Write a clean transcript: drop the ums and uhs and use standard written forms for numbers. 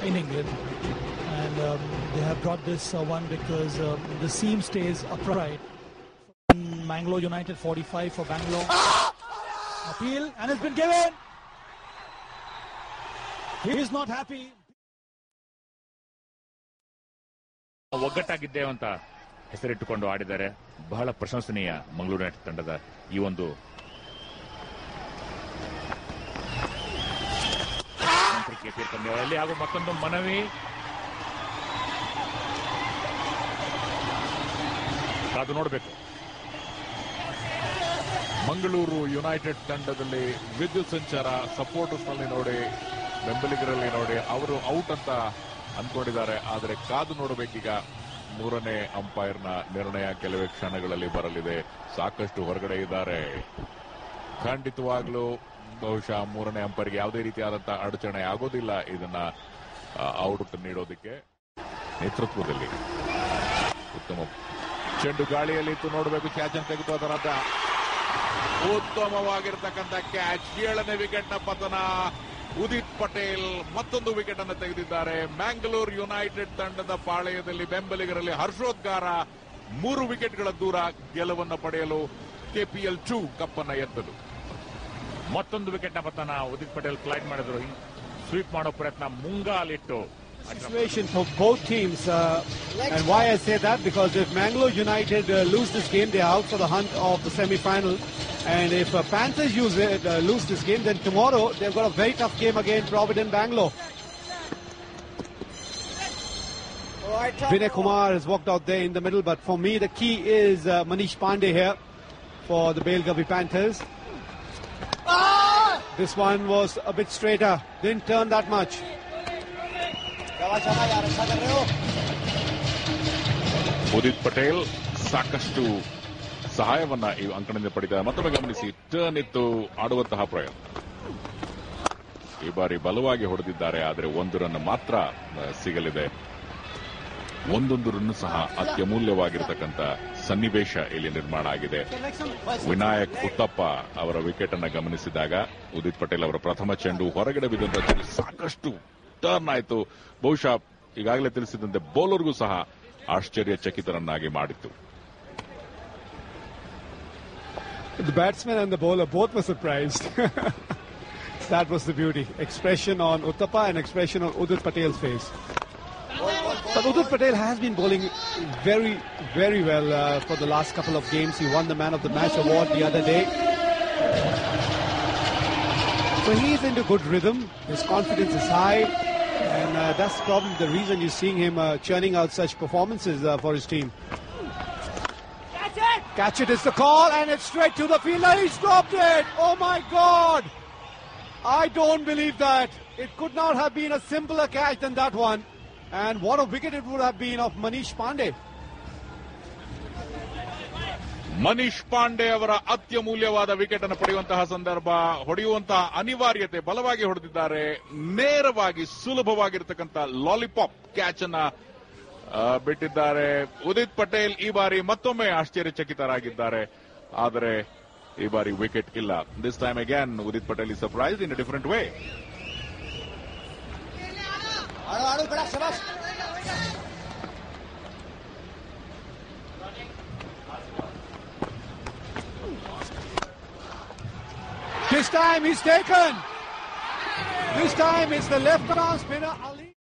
in England. And they have brought this one because the seam stays upright. Mangalore United 45 for Bangalore. Appeal, and it's been given. He is not happy. ಒಗ್ಗಟ್ಟಾಗಿದ್ದೇವೆ ಅಂತ ಹೆಸರಿಟ್ಟುಕೊಂಡು ಆಡಿದ್ದಾರೆ. ಬಹಳ ಪ್ರಶಂಸನೀಯ Mangaluru United ತಂಡದ ಈ ಒಂದು ಪಂದ್ಯಗಳಲ್ಲಿ. ಹಾಗೂ ಮತ್ತೊಂದು ಮನವಿ, ಕಾದು ನೋಡಬೇಕು. ಮಂಗಳೂರು ಯುನೈಟೆಡ್ ತಂಡದಲ್ಲಿ ವಿದ್ಯುತ್ ಸಂಚಾರ ಸಪೋರ್ಟರ್ಸ್ ನಲ್ಲಿ ನೋಡಿ, ಬೆಂಬಲಿಗರಲ್ಲಿ ನೋಡಿ, ಅವರು ಔಟ್ ಅಂತ ಅಂದ್ಕೊಂಡಿದ್ದಾರೆ. ಆದರೆ ಕಾದು ನೋಡಬೇಕೀಗ. ಮೂರನೇ ಅಂಪೈರ್ನ ನಿರ್ಣಯ ಕೆಲವೇ ಕ್ಷಣಗಳಲ್ಲಿ ಬರಲಿದೆ. ಸಾಕಷ್ಟು ಹೊರಗಡೆ ಇದ್ದಾರೆ. ಖಂಡಿತವಾಗ್ಲೂ ಬಹುಶಃ ಮೂರನೇ ಅಂಪೈರ್ಗೆ ಯಾವುದೇ ರೀತಿಯಾದಂತಹ ಅಡಚಣೆ ಆಗೋದಿಲ್ಲ ಇದನ್ನ ಔಟ್ ನೀಡೋದಕ್ಕೆ. ನೇತೃತ್ವದಲ್ಲಿ ಉತ್ತಮ ಚೆಂಡು ಗಾಳಿಯಲ್ಲಿತ್ತು, ನೋಡಬೇಕು. ಕ್ಯಾಚ್ ಅನ್ನು ತೆಗೆದು ಅದರ ಉತ್ತಮವಾಗಿರ್ತಕ್ಕಂಥ ಕ್ಯಾಚ್. 7ನೇ ವಿಕೆಟ್ನ ಪತನ. ಉದಿತ್ ಪಟೇಲ್ ಮತ್ತೊಂದು ವಿಕೆಟ್ ಅನ್ನು ತೆಗೆದಿದ್ದಾರೆ. ಮ್ಯಾಂಗ್ಳೂರ್ ಯುನೈಟೆಡ್ ತಂಡದ ಪಾಳೆಯದಲ್ಲಿ ಬೆಂಬಲಿಗರಲ್ಲಿ ಹರ್ಷೋದ್ಗಾರ. 3 ವಿಕೆಟ್ಗಳ ದೂರ ಗೆಲುವನ್ನು ಪಡೆಯಲು ಕೆಪಿಎಲ್ 2 ಕಪ್ಪನ್ನು ಎತ್ತಲು. ಮತ್ತೊಂದು ವಿಕೆಟ್ನ ಪತನ. ಉದಿತ್ ಪಟೇಲ್ ಕ್ಲೈಮ್ ಮಾಡಿದ್ರು. ಸ್ವೀಪ್ ಮಾಡೋ ಪ್ರಯತ್ನ ಮುಂಗಾಲಿಟ್ಟು. Situation for both teams, and why I say that, because if Mangalore United lose this game, they are out for the hunt of the semi-final. And if Panthers lose this game, then tomorrow they've got a very tough game against Provident Bangalore. Vinay Kumar has walked out there in the middle, but for me the key is Manish Pandey here for the Belgavi Panthers. This one was a bit straighter, didn't turn that much. Udit Patel ಸಾಕಷ್ಟು ಸಹಾಯವನ್ನ ಈ ಅಂಕಣದಿಂದ ಪಡೆದ. ಮತ್ತೊಮ್ಮೆ ಗಮನಿಸಿ, turn ಇತ್ತು, ಆಡುವಂತಹ ಪ್ರಯತ್ನ. ಈ ಬಾರಿ ಬಲವಾಗಿ ಹೊಡೆದಿದ್ದಾರೆ, ಆದರೆ 1 ರನ್ ಮಾತ್ರ ಸಿಗಲಿದೆ. ಒಂದೊಂದು ರನ್ ಸಹ ಅತ್ಯಮೂಲ್ಯವಾಗಿರತಕ್ಕಂಥ ಸನ್ನಿವೇಶ ಇಲ್ಲಿ ನಿರ್ಮಾಣ ಆಗಿದೆ. ವಿನಾಯಕ್ ಉತ್ತಪ್ಪ ಅವರ ವಿಕೆಟ್ ಅನ್ನು ಗಮನಿಸಿದಾಗ ಉದಿತ್ ಪಟೇಲ್ ಅವರ ಪ್ರಥಮ ಚೆಂಡು ಹೊರಗಡೆ ಬಿದ್ದಂತ ಸಾಕಷ್ಟು ಟರ್ನ್ ಆಯಿತು. ಬಹುಶಃ ಈಗಾಗಲೇ ತಿಳಿಸಿದಂತೆ ಬೌಲರ್ಗೂ ಸಹ ಆಶ್ಚರ್ಯಚಕಿತರನ್ನಾಗಿ ಮಾಡಿತ್ತು. The batsman and the bowler both were surprised. That was the beauty. Expression on Uttapa and expression on Udit Patel's face. But Udit Patel has been bowling very, very well for the last couple of games. He won the Man of the Match award the other day. So he is into good rhythm. His confidence is high. And that's probably the reason you're seeing him churning out such performances for his team. Catch it is the call, and it's straight to the fielder. He's dropped it. Oh my God! I don't believe that. It could not have been a simpler catch than that one. And what a wicket it would have been of Manish Pandey. Manish Pandey ಅವರ ಅತ್ಯಮೂಲ್ಯವಾದ wicket ಅನ್ನು ಪಡೆಯುವಂತಹ ಸಂದರ್ಭ, ಹೊಡೆಯುವಂತಹ ಅನಿವಾರ್ಯತೆ. ಬಲವಾಗಿ ಹೊಡೆದಿದ್ದಾರೆ. ನೇರವಾಗಿ ಸುಲಭವಾಗಿರತಕ್ಕಂಥ lollipop catch ಅನ್ನ ಬಿಟ್ಟಿದ್ದಾರೆ. ಉದಿತ್ ಪಟೇಲ್ ಈ ಬಾರಿ ಮತ್ತೊಮ್ಮೆ ಆಶ್ಚರ್ಯಚಕಿತರಾಗಿದ್ದಾರೆ. ಆದರೆ ಈ ಬಾರಿ ವಿಕೆಟ್ ಇಲ್ಲ. This time again Udit Patel is surprised in a different way. This time he's taken. This time it's the left arm spinner Ali.